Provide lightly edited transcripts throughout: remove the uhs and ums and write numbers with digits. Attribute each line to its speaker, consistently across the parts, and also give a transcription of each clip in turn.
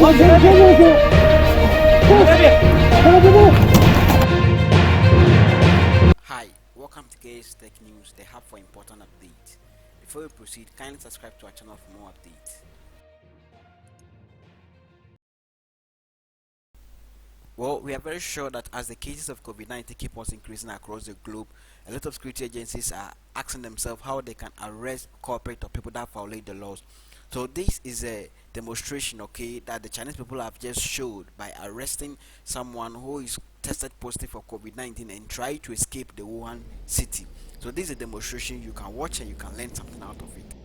Speaker 1: Hi, welcome to Kstechnews, the hub for important updates. Before we proceed, kindly subscribe to our channel for more updates. Well, we are very sure that as the cases of COVID-19 keep on increasing across the globe, a lot of security agencies are asking themselves how they can arrest, corporate, or people that violate the laws. So this is a demonstration, okay, that the Chinese people have just showed by arresting someone who is tested positive for COVID-19 and try to escape the Wuhan city. So this is a demonstration you can watch and you can learn something out of it.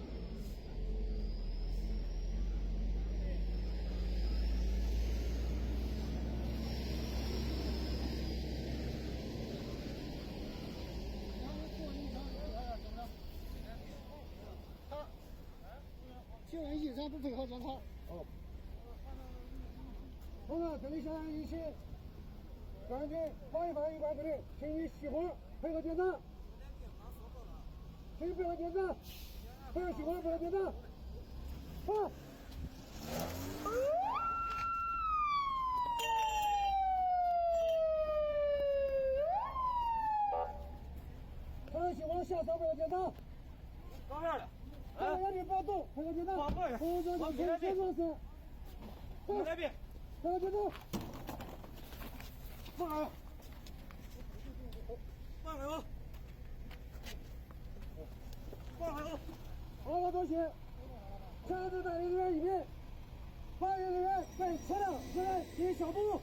Speaker 2: 新闻以上不配合检查。哦。同志，这里现在一起赶紧防疫防疫管部队，请你熄火，配合检查。请配合检查，不要熄火，配合检查。好。不要熄火，下手配合检查。高面的。 这个眼睛不要动，配合检查。红色的先先装上。往那边。配合检查。放开。放开我。放开我。好好多谢。车子带领人员一边，防疫人员在车辆之内进行消毒。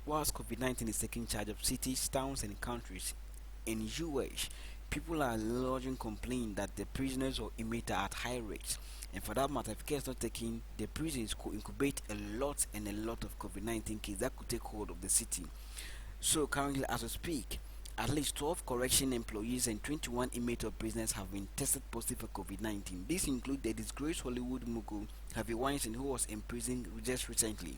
Speaker 1: Whilst COVID-19 is taking charge of cities, towns, and countries, in US, people are lodging complaint that the prisoners or inmates are at high rates. And for that matter, if care is not taken, the prisons could incubate a lot of COVID-19 cases that could take hold of the city. So currently, as we speak, at least 12 correction employees and 21 inmates or prisoners have been tested positive for COVID-19. These include the disgraced Hollywood mogul Harvey Weinstein, who was imprisoned just recently.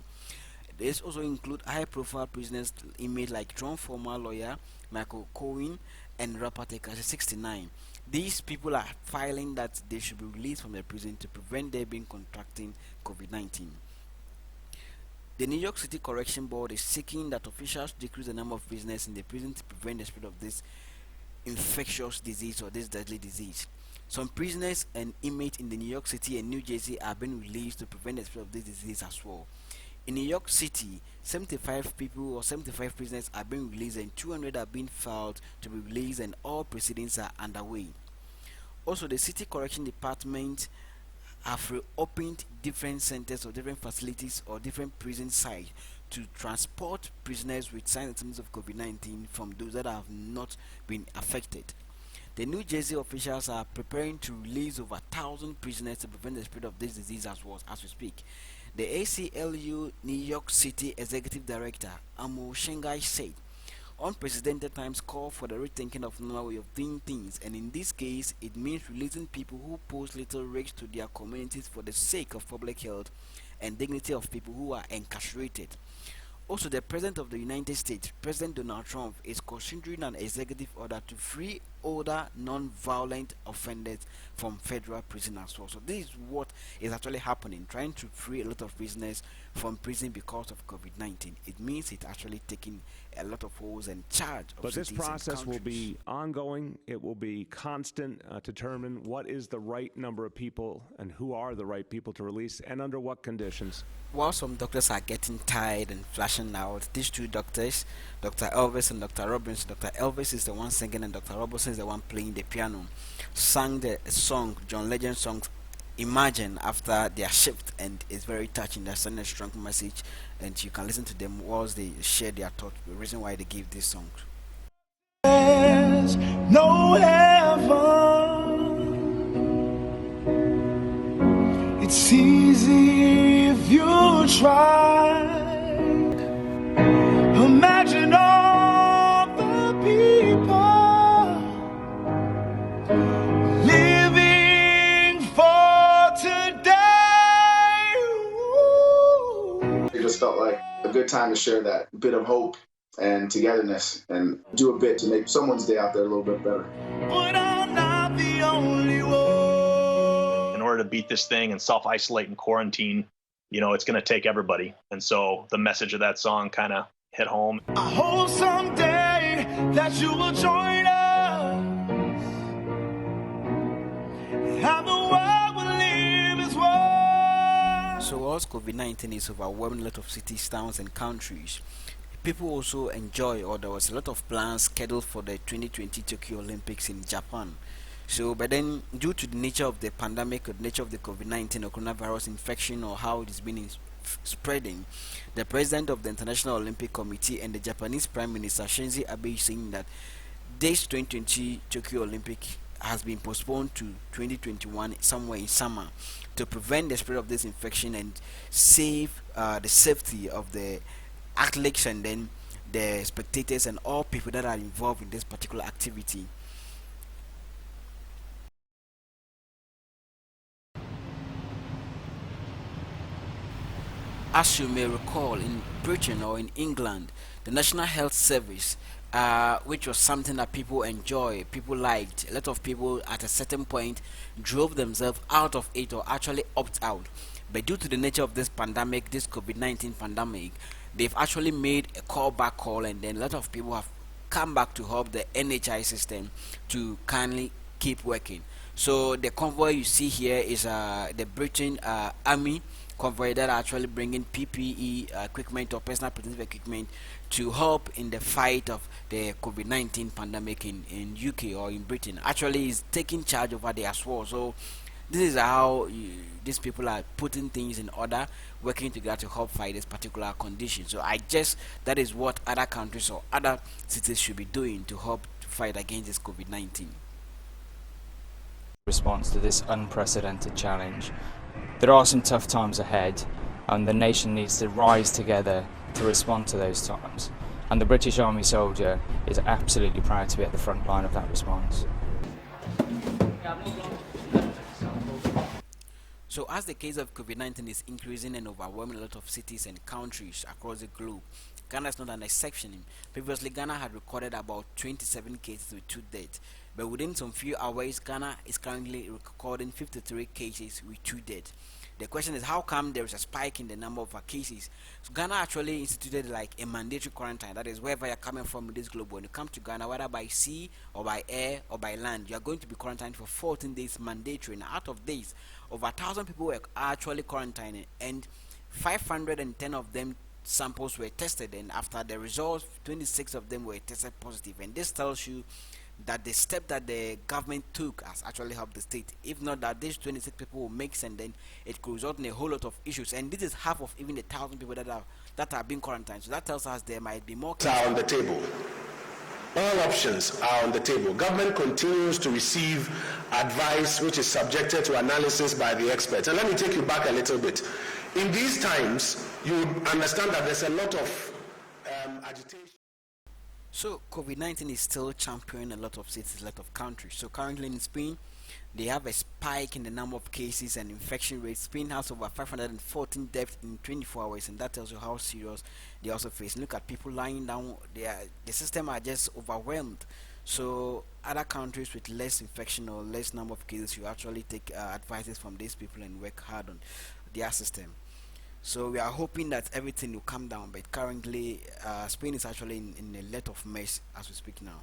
Speaker 1: This also include high-profile prisoners, inmates like Trump former lawyer Michael Cohen and rapper Tekashi 69. These people are filing that they should be released from the prison to prevent them being contracting COVID-19. The New York City Correction Board is seeking that officials decrease the number of prisoners in the prison to prevent the spread of this infectious disease or this deadly disease. Some prisoners and inmates in the New York City and New Jersey are being released to prevent the spread of this disease as well. In New York City, 75 people or 75 prisoners are being released and 200 are being filed to be released, and all proceedings are underway. Also, the City Correction Department have reopened different centers or different facilities or different prison sites to transport prisoners with signs and symptoms of COVID-19 from those that have not been affected. The New Jersey officials are preparing to release over 1,000 prisoners to prevent the spread of this disease as we speak. The ACLU New York City Executive Director Amo Shanghai said, unprecedented times call for the rethinking of normal way of doing things, and in this case, it means releasing people who pose little risk to their communities for the sake of public health and dignity of people who are incarcerated. Also, the President of the United States, President Donald Trump, is considering an executive order to free older non-violent offenders from federal prison as well. So this is what is actually happening, trying to free a lot of prisoners from prison because of COVID-19. It means it's actually taking a lot of holes and charge of
Speaker 3: But this
Speaker 1: cities and
Speaker 3: process will
Speaker 1: countries.
Speaker 3: be ongoing. It will be constant to determine what is the right number of people and who are the right people to release and under what conditions.
Speaker 1: While some doctors are getting tired and flashing out, these two doctors, Dr. Elvis and Dr. Robinson, Dr. Elvis is the one singing and Dr. Robinson is the one playing the piano, sang the song, John Legend song, Imagine, after their shift, and it's very touching. They're sending a strong message, and you can listen to them whilst they share their thoughts, the reason why they gave this song.
Speaker 2: There's no heaven. It's easy if you try. Imagine all the people living for today.
Speaker 4: It just felt like a good time to share that bit of hope and togetherness and do a bit to make someone's day out there a little bit better.
Speaker 2: But I'm not the only one.
Speaker 5: In order to beat this thing and self-isolate and quarantine, it's going to take everybody. And so the message of that song kind of hit home.
Speaker 2: I hope someday that you will join us, and the world will live as one.
Speaker 1: So whilst COVID-19 is overwhelming a lot of cities, towns and countries, people also enjoy, or there was a lot of plans scheduled for the 2020 Tokyo Olympics in Japan. So, but then due to the nature of the pandemic, or the nature of the COVID-19 or coronavirus infection, or how it is been spreading, the president of the International Olympic Committee and the Japanese Prime Minister Shinzo Abe is saying that this 2020 Tokyo Olympic has been postponed to 2021 somewhere in summer to prevent the spread of this infection and save the safety of the athletes and then the spectators and all people that are involved in this particular activity. As you may recall, in Britain or in England, the National Health Service, which was something that people enjoy, people liked, a lot of people at a certain point drove themselves out of it or actually opt out. But due to the nature of this pandemic, this COVID-19 pandemic, they've actually made a callback call, and then a lot of people have come back to help the NHI system to kindly keep working. So the convoy you see here is the Britain Army convoy that are actually bringing PPE equipment or personal protective equipment to help in the fight of the COVID-19 pandemic in UK or in Britain. Actually, is taking charge over there as well. So this is how these people are putting things in order, working together to help fight this particular condition. So I guess that is what other countries or other cities should be doing to help to fight against this COVID-19.
Speaker 6: Response to this unprecedented challenge. There are some tough times ahead, and the nation needs to rise together to respond to those times. And the British Army soldier is absolutely proud to be at the front line of that response.
Speaker 1: So as the case of COVID-19 is increasing and overwhelming a lot of cities and countries across the globe, Ghana is not an exception. Previously, Ghana had recorded about 27 cases with 2 deaths. But within some few hours, Ghana is currently recording 53 cases with 2 deaths. The question is, how come there is a spike in the number of cases? So Ghana actually instituted like a mandatory quarantine. That is, wherever you're coming from in this globe, when you come to Ghana, whether by sea or by air or by land, you are going to be quarantined for 14 days mandatory. And out of days, over 1,000 people were actually quarantining, and 510 of them samples were tested, and after the results, 26 of them were tested positive. And this tells you that the step that the government took has actually helped the state. If not that, these 26 people will make, and then it could result in a whole lot of issues. And this is half of even the 1,000 people that are being quarantined. So that tells us there might be more cases.
Speaker 7: Are on the table. All options are on the table. Government continues to receive advice which is subjected to analysis by the experts. And let me take you back a little bit. In these times, you understand that there's a lot of agitation.
Speaker 1: So COVID-19 is still championing a lot of cities, a lot of countries. So currently in Spain, they have a spike in the number of cases and infection rates. Spain has over 514 deaths in 24 hours, and that tells you how serious they also face. Look at people lying down. The system are just overwhelmed. So other countries with less infection or less number of cases, you actually take advices from these people and work hard on their system. So we are hoping that everything will come down, but currently Spain is actually in a lot of mess as we speak now.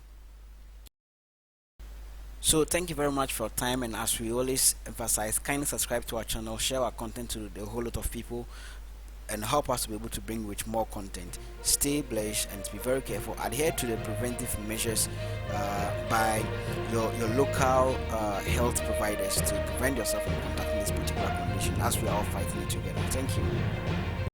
Speaker 1: So thank you very much for your time, and as we always emphasize, kindly subscribe to our channel, share our content to the whole lot of people, and help us to be able to bring with more content. Stay blessed and be very careful. Adhere to the preventive measures by your local health providers to prevent yourself from contacting this particular condition, as we are all fighting it together. Thank you.